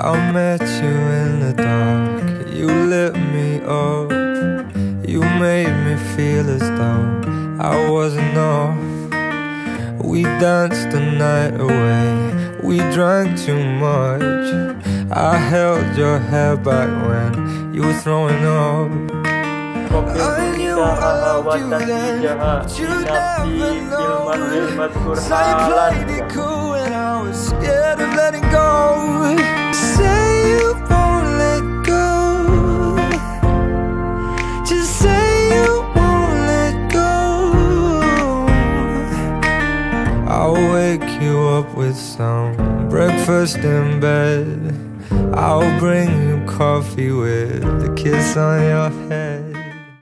I met you in the dark, you lit me up. You made me feel as though I wasn't off. We danced the night away, we drank too much. I held your hair back when you were throwing up. I knew I loved you then, but you never know. So you played it cool and I was scared of letting go. Say you won't let go. Just say you won't let go. I'll wake you up with some breakfast in bed. I'll bring you coffee with a kiss on your head.